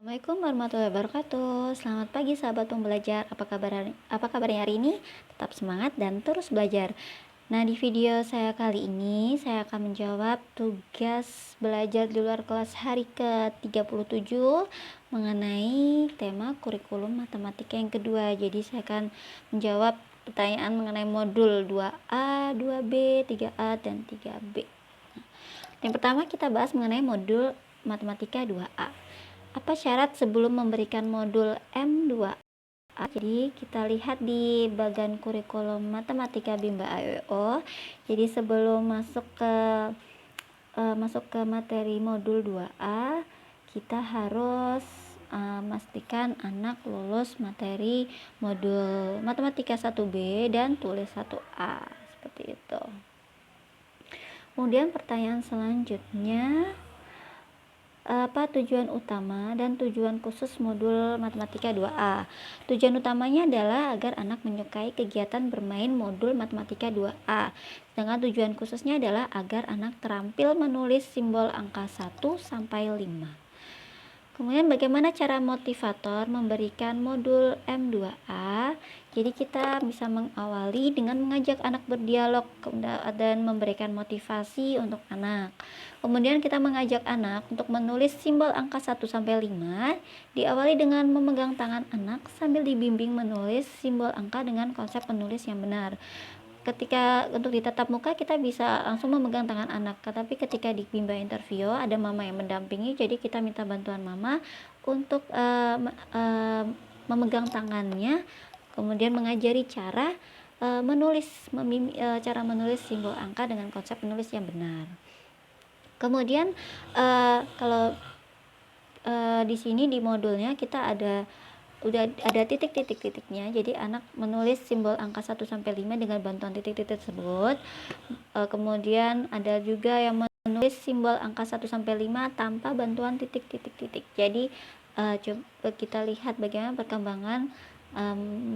Assalamualaikum warahmatullahi wabarakatuh. Selamat pagi sahabat pembelajar. Apa kabarnya hari ini? Tetap semangat dan terus belajar. Nah, di video saya kali ini saya akan menjawab tugas belajar di luar kelas hari ke-37 mengenai tema kurikulum matematika yang kedua. Jadi saya akan menjawab pertanyaan mengenai modul 2A, 2B, 3A dan 3B. Yang pertama kita bahas mengenai modul matematika 2A. Apa syarat sebelum memberikan modul M2A? Jadi kita lihat di bagian kurikulum matematika Bimba AEO. Jadi sebelum masuk ke materi modul 2A, kita harus memastikan anak lulus materi modul matematika 1B dan tulis 1A, seperti itu. Kemudian pertanyaan selanjutnya, apa tujuan utama dan tujuan khusus modul matematika 2A? Tujuan utamanya adalah agar anak menyukai kegiatan bermain modul matematika 2A. Sedangkan tujuan khususnya adalah agar anak terampil menulis simbol angka 1 sampai 5. Kemudian bagaimana cara motivator memberikan modul M2A? Jadi kita bisa mengawali dengan mengajak anak berdialog dan memberikan motivasi untuk anak. Kemudian kita mengajak anak untuk menulis simbol angka 1 sampai 5. Diawali dengan memegang tangan anak sambil dibimbing menulis simbol angka dengan konsep menulis yang benar. Ketika untuk di tatap muka kita bisa langsung memegang tangan anak, tetapi ketika di Bimba interview ada mama yang mendampingi, jadi kita minta bantuan mama untuk memegang tangannya, kemudian mengajari cara cara menulis simbol angka dengan konsep menulis yang benar. Kemudian kalau di sini di modulnya kita udah ada titik-titiknya, jadi anak menulis simbol angka 1 sampai 5 dengan bantuan titik-titik tersebut. Kemudian ada juga yang menulis simbol angka 1 sampai 5 tanpa bantuan titik-titik. Jadi coba kita lihat bagaimana perkembangan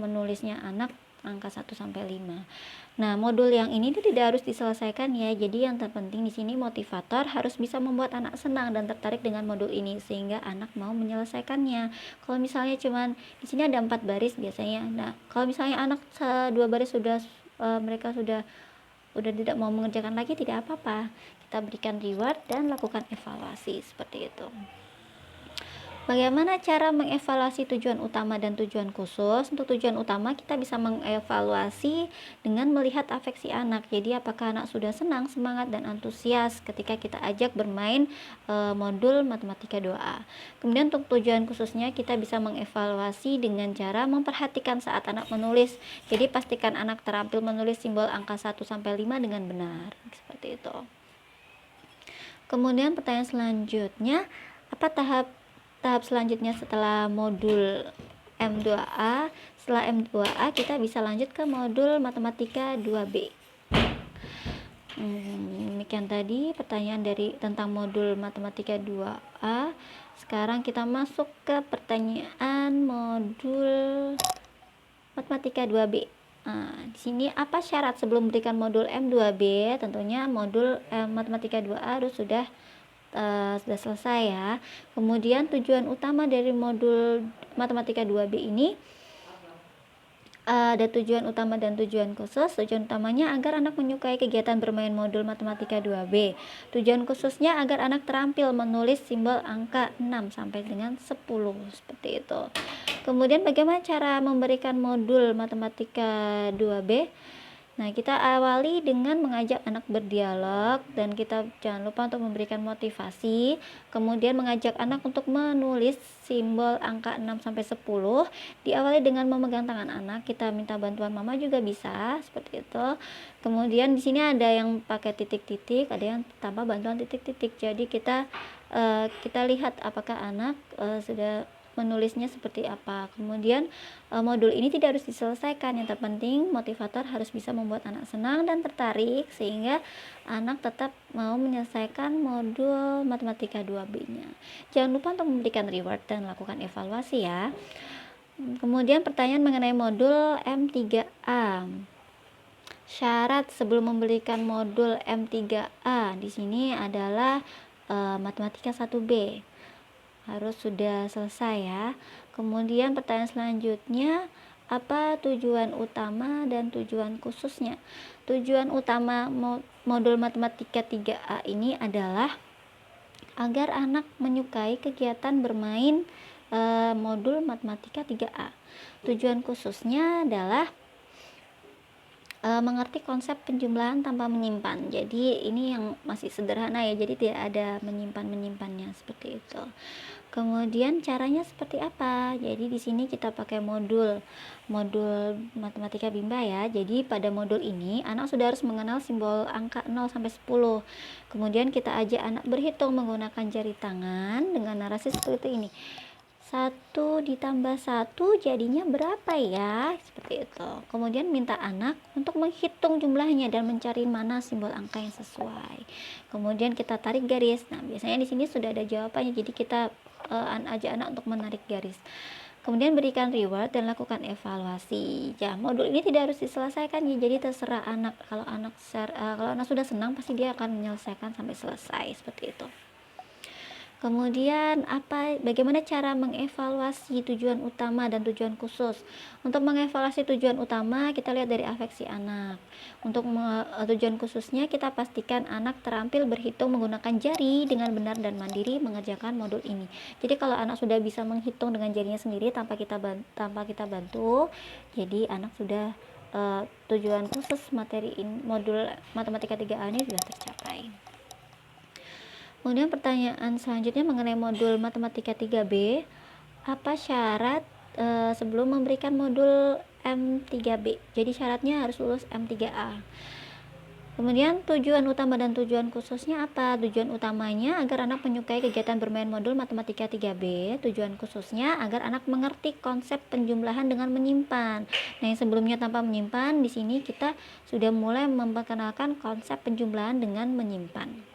menulisnya anak angka 1 sampai 5. Nah, modul yang ini tidak harus diselesaikan ya. Jadi yang terpenting di sini motivator harus bisa membuat anak senang dan tertarik dengan modul ini sehingga anak mau menyelesaikannya. Kalau misalnya cuman di sini ada 4 baris biasanya. Nah, kalau misalnya anak 2 baris mereka sudah tidak mau mengerjakan lagi, tidak apa-apa. Kita berikan reward dan lakukan evaluasi seperti itu. Bagaimana cara mengevaluasi tujuan utama dan tujuan khusus? Untuk tujuan utama kita bisa mengevaluasi dengan melihat afeksi anak. Jadi apakah anak sudah senang, semangat, dan antusias ketika kita ajak bermain modul matematika 2A. Kemudian untuk tujuan khususnya kita bisa mengevaluasi dengan cara memperhatikan saat anak menulis. Jadi pastikan anak terampil menulis simbol angka 1 sampai 5 dengan benar. Seperti itu. Kemudian pertanyaan selanjutnya, apa tahap selanjutnya setelah modul M2A? Setelah M2A kita bisa lanjut ke modul matematika 2B. Demikian tadi pertanyaan tentang modul matematika 2A. Sekarang kita masuk ke pertanyaan modul matematika 2B. Nah, di sini apa syarat sebelum memberikan modul M2B? Tentunya modul matematika 2A harus sudah selesai ya. Kemudian tujuan utama dari modul matematika 2B ini ada tujuan utama dan tujuan khusus. Tujuan utamanya agar anak menyukai kegiatan bermain modul matematika 2B. Tujuan khususnya agar anak terampil menulis simbol angka 6 sampai dengan 10 seperti itu. Kemudian bagaimana cara memberikan modul matematika 2B? Nah, kita awali dengan mengajak anak berdialog dan kita jangan lupa untuk memberikan motivasi. Kemudian mengajak anak untuk menulis simbol angka 6 sampai 10. Diawali dengan memegang tangan anak, kita minta bantuan mama juga bisa, seperti itu. Kemudian di sini ada yang pakai titik-titik, ada yang tanpa bantuan titik-titik. Jadi kita lihat apakah anak sudah menulisnya seperti apa. Kemudian modul ini tidak harus diselesaikan, yang terpenting motivator harus bisa membuat anak senang dan tertarik sehingga anak tetap mau menyelesaikan modul matematika 2B-nya. Jangan lupa untuk memberikan reward dan lakukan evaluasi ya. Kemudian pertanyaan mengenai modul M3A. Syarat sebelum memberikan modul M3A di sini adalah matematika 1B. harus sudah selesai ya. Kemudian pertanyaan selanjutnya, apa tujuan utama dan tujuan khususnya? Tujuan utama modul matematika 3A ini adalah agar anak menyukai kegiatan bermain modul matematika 3A. Tujuan khususnya adalah mengerti konsep penjumlahan tanpa menyimpan. Jadi ini yang masih sederhana ya, jadi tidak ada menyimpannya seperti itu. Kemudian caranya seperti apa? Jadi di sini kita pakai modul matematika Bimba ya. Jadi pada modul ini anak sudah harus mengenal simbol angka 0 sampai 10. Kemudian kita ajak anak berhitung menggunakan jari tangan dengan narasi seperti ini. 1 ditambah 1 jadinya berapa ya? Seperti itu. Kemudian minta anak untuk menghitung jumlahnya dan mencari mana simbol angka yang sesuai. Kemudian kita tarik garis. Nah, biasanya di sini sudah ada jawabannya. Jadi kita ajak anak untuk menarik garis. Kemudian berikan reward dan lakukan evaluasi. Ya, modul ini tidak harus diselesaikan ya. Jadi terserah anak. Kalau anak sudah senang pasti dia akan menyelesaikan sampai selesai seperti itu. Kemudian bagaimana cara mengevaluasi tujuan utama dan tujuan khusus? Untuk mengevaluasi tujuan utama kita lihat dari afeksi anak. Untuk tujuan khususnya kita pastikan anak terampil berhitung menggunakan jari dengan benar dan mandiri mengerjakan modul ini. Jadi kalau anak sudah bisa menghitung dengan jarinya sendiri tanpa kita bantu, jadi anak sudah tujuan khusus modul matematika 3A ini sudah tercapai. Kemudian pertanyaan selanjutnya mengenai modul matematika 3B, apa syarat sebelum memberikan modul M3B? Jadi syaratnya harus lulus M3A. Kemudian tujuan utama dan tujuan khususnya apa? Tujuan utamanya agar anak menyukai kegiatan bermain modul matematika 3B. Tujuan khususnya agar anak mengerti konsep penjumlahan dengan menyimpan. Nah, yang sebelumnya tanpa menyimpan, di sini kita sudah mulai memperkenalkan konsep penjumlahan dengan menyimpan.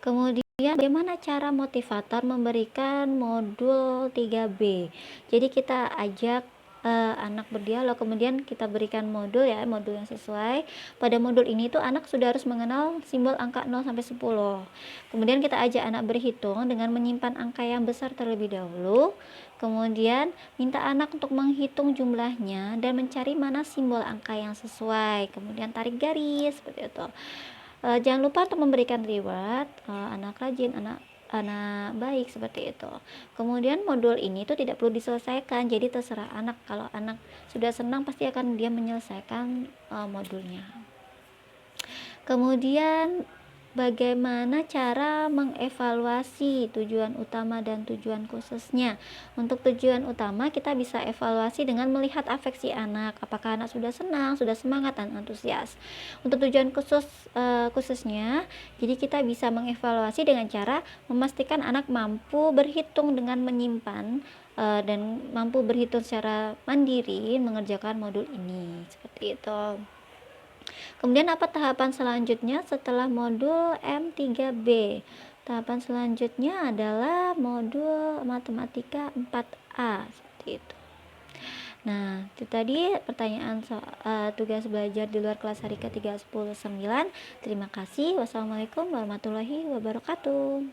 Kemudian bagaimana cara motivator memberikan modul 3B? Jadi kita ajak anak berdialog, kemudian kita berikan modul yang sesuai. Pada modul ini tuh anak sudah harus mengenal simbol angka 0 sampai 10. Kemudian kita ajak anak berhitung dengan menyimpan angka yang besar terlebih dahulu. Kemudian minta anak untuk menghitung jumlahnya dan mencari mana simbol angka yang sesuai. Kemudian tarik garis seperti itu. Jangan lupa untuk memberikan reward, anak rajin, anak baik seperti itu. Kemudian modul ini tuh tidak perlu diselesaikan, jadi terserah anak. Kalau anak sudah senang pasti akan dia menyelesaikan modulnya. Kemudian bagaimana cara mengevaluasi tujuan utama dan tujuan khususnya? Untuk tujuan utama kita bisa evaluasi dengan melihat afeksi anak, apakah anak sudah senang, sudah semangat dan antusias. Untuk tujuan khususnya, jadi kita bisa mengevaluasi dengan cara memastikan anak mampu berhitung dengan menyimpan dan mampu berhitung secara mandiri mengerjakan modul ini, seperti itu. Kemudian apa tahapan selanjutnya setelah modul M3B? Tahapan selanjutnya adalah modul matematika 4A seperti itu. Nah, itu tadi pertanyaan tugas belajar di luar kelas hari ke-310-9. Terima kasih. Wassalamualaikum warahmatullahi wabarakatuh.